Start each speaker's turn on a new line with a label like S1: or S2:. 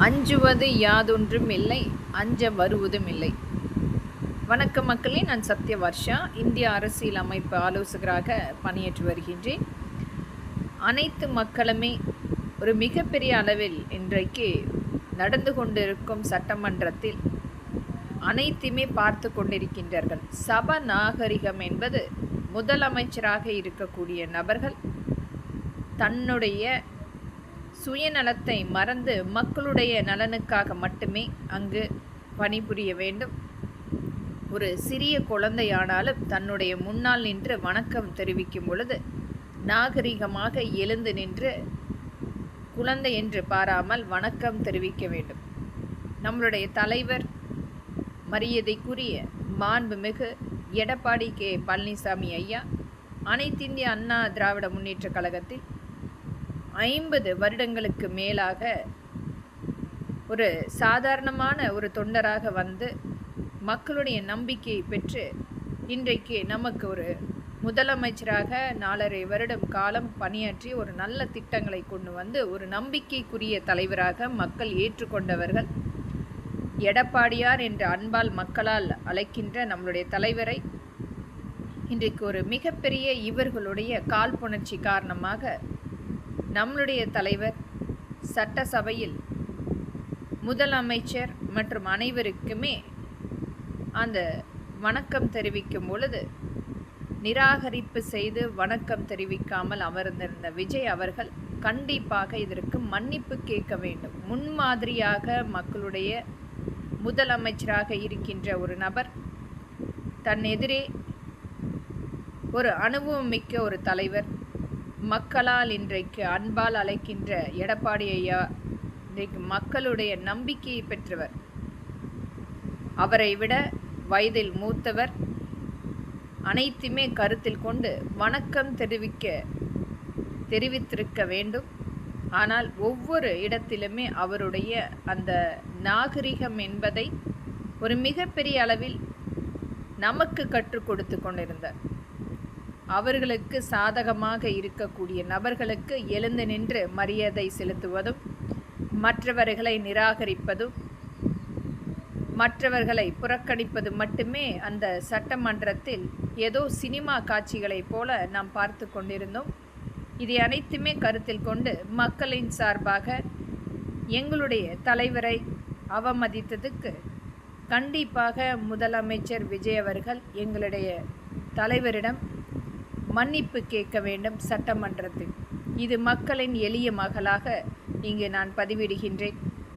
S1: அஞ்சுவது யாதொன்றும் இல்லை, அஞ்ச வருவதும் இல்லை. வணக்கம் மக்களே, நான் சத்ய வர்ஷா, இந்திய அரசியல் அமைப்பு ஆலோசகராக பணியாற்றி வருகின்றேன். அனைத்து மக்களுமே ஒரு மிகப்பெரிய அளவில் இன்றைக்கு நடந்து கொண்டிருக்கும் சட்டமன்றத்தில் அனைத்துமே பார்த்து கொண்டிருக்கின்றார்கள். சப நாகரிகம் என்பது முதலமைச்சராக இருக்கக்கூடிய நபர்கள் தன்னுடைய சுயநலத்தை மறந்து மக்களுடைய நலனுக்காக மட்டுமே அங்கு பணிபுரிய வேண்டும். ஒரு சிறிய குழந்தையானாலும் தன்னுடைய முன்னால் நின்று வணக்கம் தெரிவிக்கும் பொழுது நாகரிகமாக எழுந்து நின்று குழந்தை என்று பாராமல் வணக்கம் தெரிவிக்க வேண்டும். நம்மளுடைய தலைவர் மரியாதைக்குரிய மாண்புமிகு எடப்பாடி கே பழனிசாமி ஐயா அனைத்திந்திய அண்ணா திராவிட முன்னேற்ற கழகத்தில் 50 வருடங்களுக்கு மேலாக ஒரு சாதாரணமான ஒரு தொண்டராக வந்து மக்களுடைய நம்பிக்கையை பெற்று இன்றைக்கு நமக்கு ஒரு முதலமைச்சராக 4.5 வருடம் காலம் பணியாற்றி ஒரு நல்ல திட்டங்களை கொண்டு வந்து ஒரு நம்பிக்கைக்குரிய தலைவராக மக்கள் ஏற்றுக்கொண்டவர்கள் எடப்பாடியார் என்ற அன்பால் மக்களால் அழைக்கின்ற நம்மளுடைய தலைவரை இன்றைக்கு ஒரு மிகப்பெரிய இவர்களுடைய காழ்ப்புணர்ச்சி காரணமாக நம்மளுடைய தலைவர் சட்டசபையில் முதலமைச்சர் மற்றும் அனைவருக்குமே அந்த வணக்கம் தெரிவிக்கும் பொழுது நிராகரிப்பு செய்து வணக்கம் தெரிவிக்காமல் அமர்ந்திருந்த விஜய் அவர்கள் கண்டிப்பாக இதற்கு மன்னிப்பு கேட்க வேண்டும். முன்மாதிரியாக மக்களுடைய முதலமைச்சராக இருக்கின்ற ஒரு நபர் தன் எதிரே ஒரு அனுபவம் மிக்க ஒரு தலைவர், மக்களால் இன்றைக்கு அன்பால் அழைக்கின்ற எடப்பாடி ஐயா இன்றைக்கு மக்களுடைய நம்பிக்கையை பெற்றவர். அவரை விட வயதில் மூத்தவர். அனைத்துமே கருத்தில் கொண்டு வணக்கம் தெரிவித்திருக்க வேண்டும். ஆனால் ஒவ்வொரு இடத்திலுமே அவருடைய அந்த நாகரிகம் என்பதை ஒரு மிகப்பெரிய அளவில் நமக்கு கற்றுக் கொடுத்து கொண்டிருந்தார். அவர்களுக்கு சாதகமாக இருக்கக்கூடிய நபர்களுக்கு எழுந்து நின்று மரியாதை செலுத்துவதும், மற்றவர்களை நிராகரிப்பதும், மற்றவர்களை புறக்கணிப்பது மட்டுமே அந்த சட்டமன்றத்தில் ஏதோ சினிமா காட்சிகளைப் போல நாம் பார்த்து கொண்டிருந்தோம். இதை அனைத்துமே கருத்தில் கொண்டு மக்களின் சார்பாக எங்களுடைய தலைவரை அவமதித்ததுக்கு கண்டிப்பாக முதலமைச்சர் விஜய் அவர்கள் எங்களுடைய தலைவரிடம் மன்னிப்பு கேட்க வேண்டும் சட்டமன்றத்தில். இது மக்களின் எளிய மகளாக இங்கு நான் பதிவிடுகின்றேன்.